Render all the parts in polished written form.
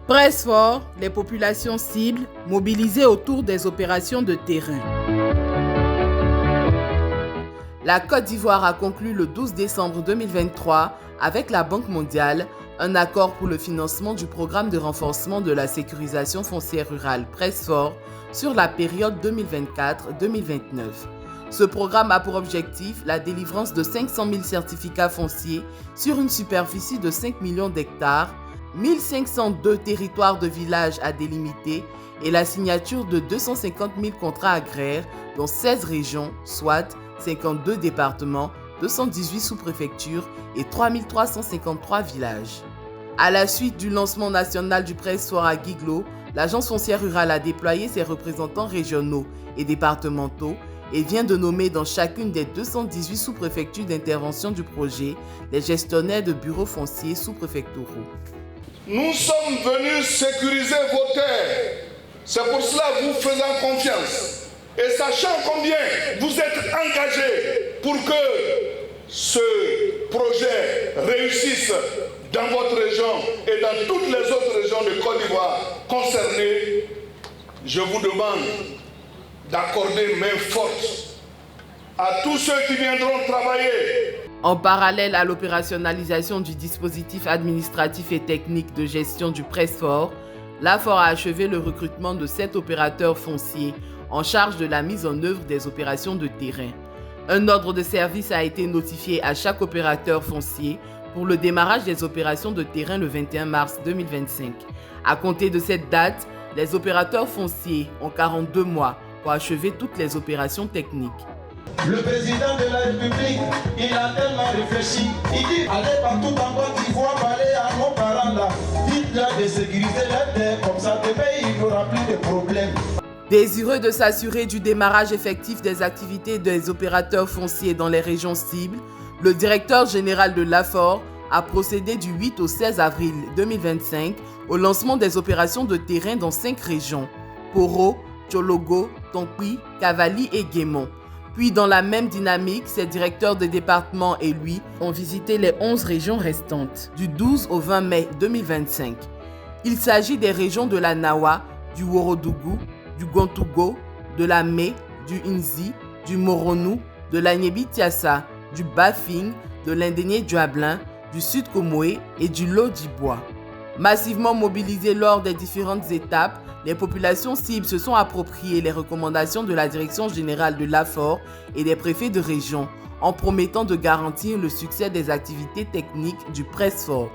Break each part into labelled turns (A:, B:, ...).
A: Presse fort, les populations cibles mobilisées autour des opérations de terrain. La Côte d'Ivoire a conclu le 12 décembre 2023 avec la Banque mondiale un accord pour le financement du programme de renforcement de la sécurisation foncière rurale Presse fort sur la période 2024-2029. Ce programme a pour objectif la délivrance de 500 000 certificats fonciers sur une superficie de 5 millions d'hectares, 1502 territoires de villages à délimiter et la signature de 250 000 contrats agraires dans 16 régions, soit 52 départements, 218 sous-préfectures et 3 353 villages. À la suite du lancement national du Presse fort à Guiglo, l'Agence foncière rurale a déployé ses représentants régionaux et départementaux et vient de nommer dans chacune des 218 sous-préfectures d'intervention du projet les gestionnaires de bureaux fonciers sous-préfectoraux.
B: Nous sommes venus sécuriser vos terres. C'est pour cela que vous faisons confiance. Et sachant combien vous êtes engagés pour que ce projet réussisse dans votre région et dans toutes les autres régions de Côte d'Ivoire concernées, je vous demande d'accorder main forte à tous ceux qui viendront travailler.
A: En parallèle à l'opérationnalisation du dispositif administratif et technique de gestion du Presse fort, l'AFOR a achevé le recrutement de 7 opérateurs fonciers en charge de la mise en œuvre des opérations de terrain. Un ordre de service a été notifié à chaque opérateur foncier pour le démarrage des opérations de terrain le 21 mars 2025. À compter de cette date, les opérateurs fonciers ont 42 mois pour achever toutes les opérations techniques.
C: Le président de la République, il a tellement réfléchi. Il dit, allez partout en Côte d'Ivoire, parler à nos parents là. Dites-leur de sécuriser leur terre, comme ça demain il n'y aura plus de problème.
A: Désireux de s'assurer du démarrage effectif des activités des opérateurs fonciers dans les régions cibles, le directeur général de l'AFOR a procédé du 8 au 16 avril 2025 au lancement des opérations de terrain dans 5 régions, Poro, Tchologo, Tonkpi, Cavali et Guémon. Puis dans la même dynamique, ses directeurs de département et lui ont visité les 11 régions restantes, du 12 au 20 mai 2025. Il s'agit des régions de la Nawa, du Worodougou, du Gontougo, de la Mé, du Inzi, du Moronou, de la Nyebi-Tiassa, du Bafing, de l'Indénié-Duablin, du Sud-Komoé et du Lodibois. Massivement mobilisées lors des différentes étapes, les populations cibles se sont appropriées les recommandations de la Direction générale de l'AFOR et des préfets de région, en promettant de garantir le succès des activités techniques du Presse fort.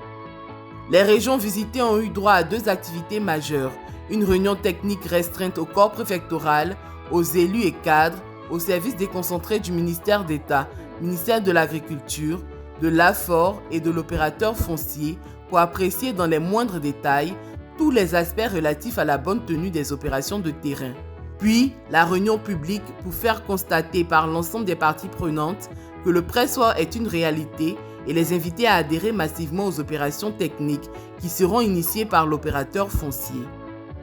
A: Les régions visitées ont eu droit à 2 activités majeures, une réunion technique restreinte au corps préfectoral, aux élus et cadres, aux services déconcentrés du ministère d'État, ministère de l'Agriculture, de l'AFOR et de l'opérateur foncier pour apprécier dans les moindres détails tous les aspects relatifs à la bonne tenue des opérations de terrain. Puis, la réunion publique pour faire constater par l'ensemble des parties prenantes que le Presse fort est une réalité et les inviter à adhérer massivement aux opérations techniques qui seront initiées par l'opérateur foncier.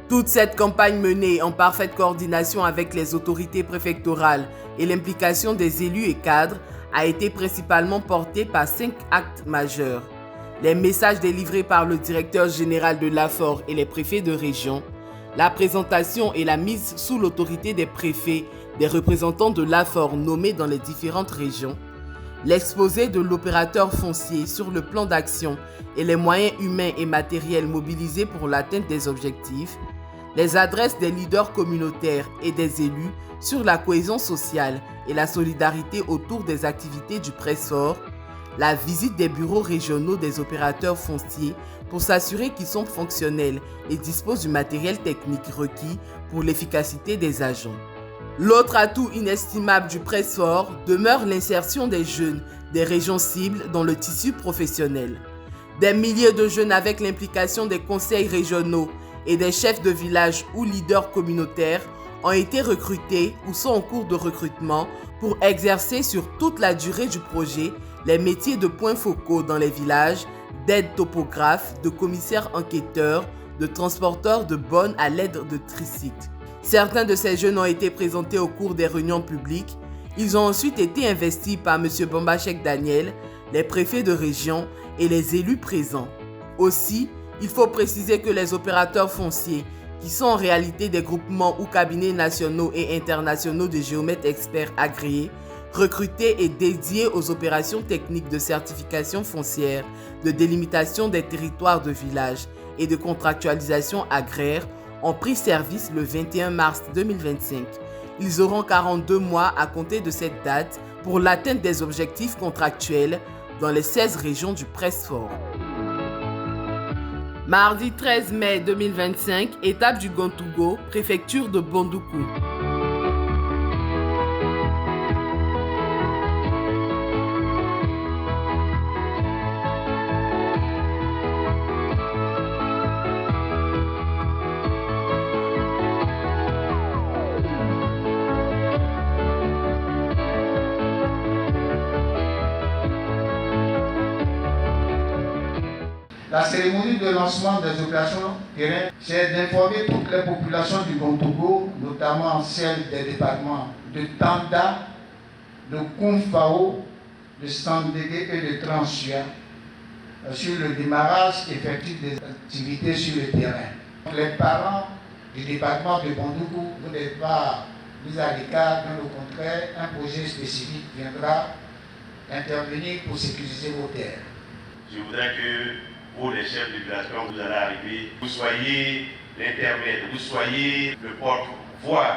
A: Toute cette campagne menée en parfaite coordination avec les autorités préfectorales et l'implication des élus et cadres a été principalement portée par 5 actes majeurs. Les messages délivrés par le directeur général de l'AFOR et les préfets de région, la présentation et la mise sous l'autorité des préfets des représentants de l'AFOR nommés dans les différentes régions, l'exposé de l'opérateur foncier sur le plan d'action et les moyens humains et matériels mobilisés pour l'atteinte des objectifs, les adresses des leaders communautaires et des élus sur la cohésion sociale et la solidarité autour des activités du Presse fort, la visite des bureaux régionaux des opérateurs fonciers pour s'assurer qu'ils sont fonctionnels et disposent du matériel technique requis pour l'efficacité des agents. L'autre atout inestimable du Presse fort demeure l'insertion des jeunes des régions cibles dans le tissu professionnel. Des milliers de jeunes avec l'implication des conseils régionaux et des chefs de village ou leaders communautaires ont été recrutés ou sont en cours de recrutement pour exercer sur toute la durée du projet les métiers de points focaux dans les villages, d'aide topographe, de commissaire enquêteur, de transporteur de bonnes à l'aide de tricycles. Certains de ces jeunes ont été présentés au cours des réunions publiques Ils ont ensuite été investis par M. Bombachek Daniel, les préfets de région et les élus présents. Aussi, il faut préciser que les opérateurs fonciers, qui sont en réalité des groupements ou cabinets nationaux et internationaux de géomètres experts agréés, recrutés et dédiés aux opérations techniques de certification foncière, de délimitation des territoires de village et de contractualisation agraire, ont pris service le 21 mars 2025. Ils auront 42 mois à compter de cette date pour l'atteinte des objectifs contractuels dans les 16 régions du Presfort. Mardi 13 mai 2025, étape du Gontougo, préfecture de Bondoukou.
C: La cérémonie de lancement des opérations terrain, c'est d'informer toutes les populations du Gontougo, notamment celles des départements de Tanda, de Koumfao, de Sandégué et de Transua, sur le démarrage effectif des activités sur le terrain. Les parents du département de Bondoukou, vous n'êtes pas mis à l'écart, bien au contraire, un projet spécifique viendra intervenir pour sécuriser vos terres.
D: Je voudrais que vous, les chefs de village, quand vous allez arriver, vous soyez l'intermède, vous soyez le porte-voix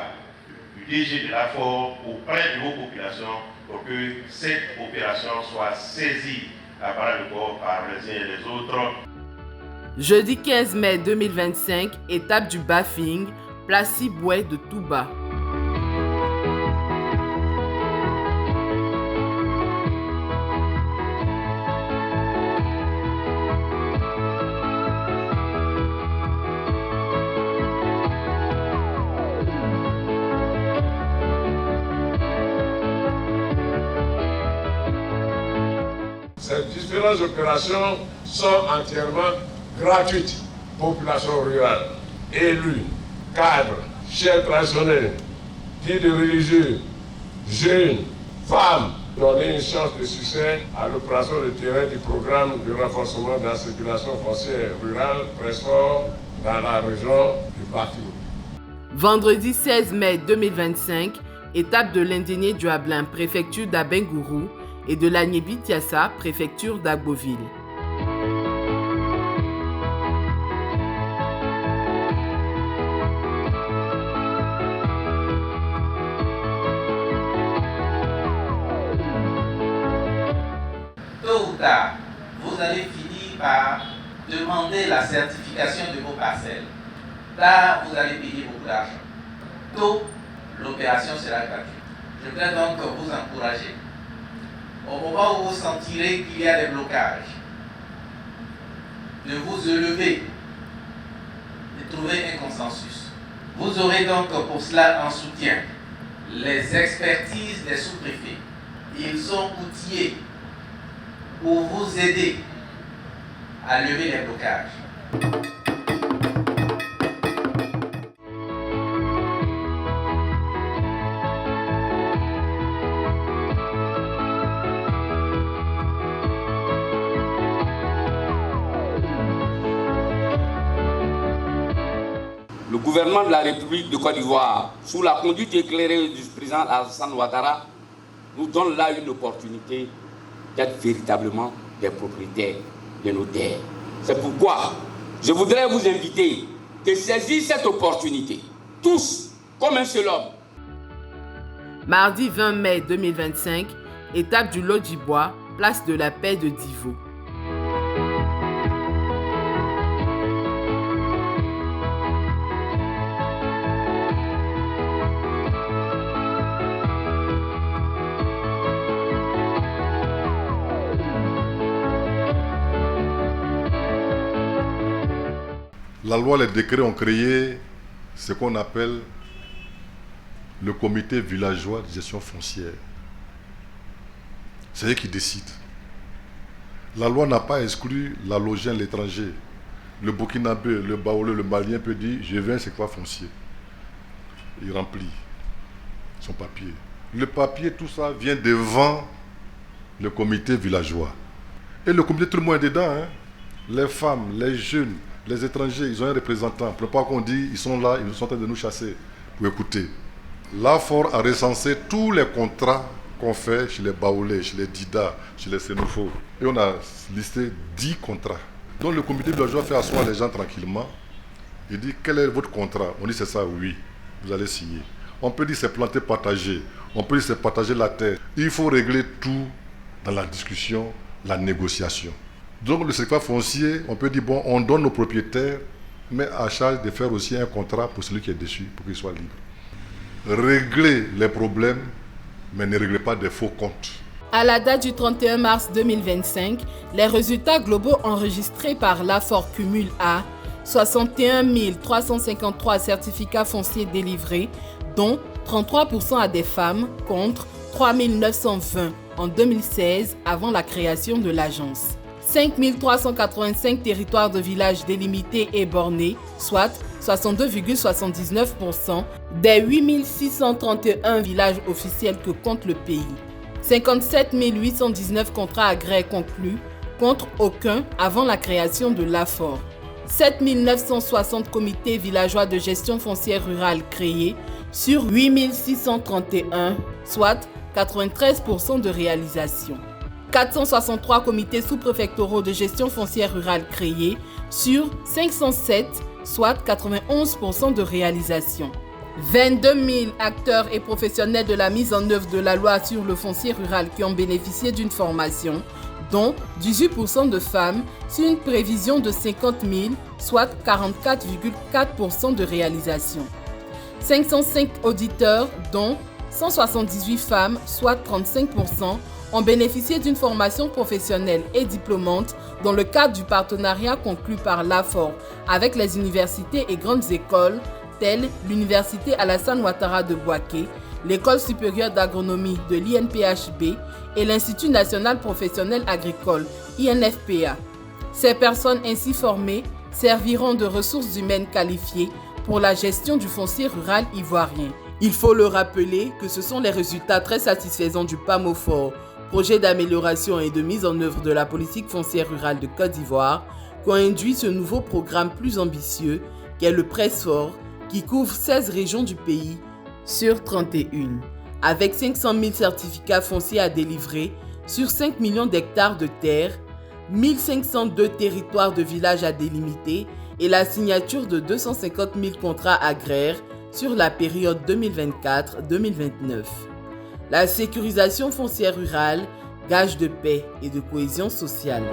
D: du DG de l'AFOR auprès de vos populations pour que cette opération soit saisie à bras le corps par les uns et les autres.
A: Jeudi 15 mai 2025, étape du Bafing, place Siboué de Touba.
E: Ces différentes opérations sont entièrement gratuites. Population rurale, élus, cadres, chefs traditionnels, guides religieux, jeunes, femmes, donner une chance de succès à l'opération de terrain du programme de renforcement de la circulation foncière rurale Presfort dans la région du Bafing.
A: Vendredi 16 mai 2025, étape de l'Indénié du Ablin, préfecture d'Abengourou, et de l'Agnébi-Tiassa, préfecture d'Agboville.
F: Tôt ou tard, vous allez finir par demander la certification de vos parcelles. Là, vous allez payer beaucoup d'argent. Tôt, l'opération sera gratuite. Je voudrais donc vous encourager. Au moment où vous sentirez qu'il y a des blocages, de vous élever, de trouver un consensus. Vous aurez donc pour cela en soutien les expertises des sous-préfets. Ils sont outillés pour vous aider à lever les blocages.
G: Le gouvernement de la République de Côte d'Ivoire, sous la conduite éclairée du président Alassane Ouattara, nous donne là une opportunité d'être véritablement des propriétaires de nos terres. C'est pourquoi je voudrais vous inviter de saisir cette opportunité, tous, comme un seul homme.
A: Mardi 20 mai 2025, étape du Lodjibois, place de la Paix de Divo.
H: La loi, les décrets ont créé ce qu'on appelle le comité villageois de gestion foncière. C'est eux qui décident. La loi n'a pas exclu l'allogien, l'étranger. Le Burkinabé, le Baoulé, le Malien peut dire « je veux un secteur foncier ». Il remplit son papier. Le papier, tout ça vient devant le comité villageois. Et le comité, tout le monde est dedans. Hein. Les femmes, les jeunes, les étrangers, ils ont un représentant. Pour ne pas qu'on dise, ils sont là, ils sont en train de nous chasser. Pour écouter. L'AFOR a recensé tous les contrats qu'on fait chez les Baoulés, chez les Dida, chez les Sénoufos. Et on a listé 10 contrats. Donc le comité villageois fait asseoir les gens tranquillement. Il dit, quel est votre contrat? On dit, c'est ça, oui, vous allez signer. On peut dire, c'est planter, partager. On peut dire, c'est partager la terre. Il faut régler tout dans la discussion, la négociation. Donc le secteur foncier, on peut dire, bon, on donne aux propriétaires, mais à charge de faire aussi un contrat pour celui qui est dessus, pour qu'il soit libre. Régler les problèmes, mais ne réglez pas des faux comptes.
A: À la date du 31 mars 2025, les résultats globaux enregistrés par l'AFOR cumulent à 61 353 certificats fonciers délivrés, dont 33% à des femmes contre 3 920 en 2016 avant la création de l'agence. 5 385 territoires de villages délimités et bornés, soit 62,79% des 8 631 villages officiels que compte le pays. 57 819 contrats agraires conclus, contre aucun avant la création de l'AFOR. 7 960 comités villageois de gestion foncière rurale créés sur 8 631, soit 93% de réalisation. 463 comités sous-préfectoraux de gestion foncière rurale créés sur 507, soit 91% de réalisation. 22 000 acteurs et professionnels de la mise en œuvre de la loi sur le foncier rural qui ont bénéficié d'une formation, dont 18% de femmes, sur une prévision de 50 000, soit 44,4% de réalisation. 505 auditeurs, dont 178 femmes, soit 35%, ont bénéficié d'une formation professionnelle et diplômante dans le cadre du partenariat conclu par l'AFOR avec les universités et grandes écoles telles l'Université Alassane Ouattara de Bouaké, l'École supérieure d'agronomie de l'INPHB et l'Institut national professionnel agricole, INFPA. Ces personnes ainsi formées serviront de ressources humaines qualifiées pour la gestion du foncier rural ivoirien. Il faut le rappeler que ce sont les résultats très satisfaisants du PAMOFOR, projet d'amélioration et de mise en œuvre de la politique foncière rurale de Côte d'Ivoire, qui ont induit ce nouveau programme plus ambitieux qu'est le PRESFOR, qui couvre 16 régions du pays sur 31, avec 500 000 certificats fonciers à délivrer sur 5 millions d'hectares de terre, 1502 territoires de villages à délimiter et la signature de 250 000 contrats agraires sur la période 2024-2029. La sécurisation foncière rurale, gage de paix et de cohésion sociale.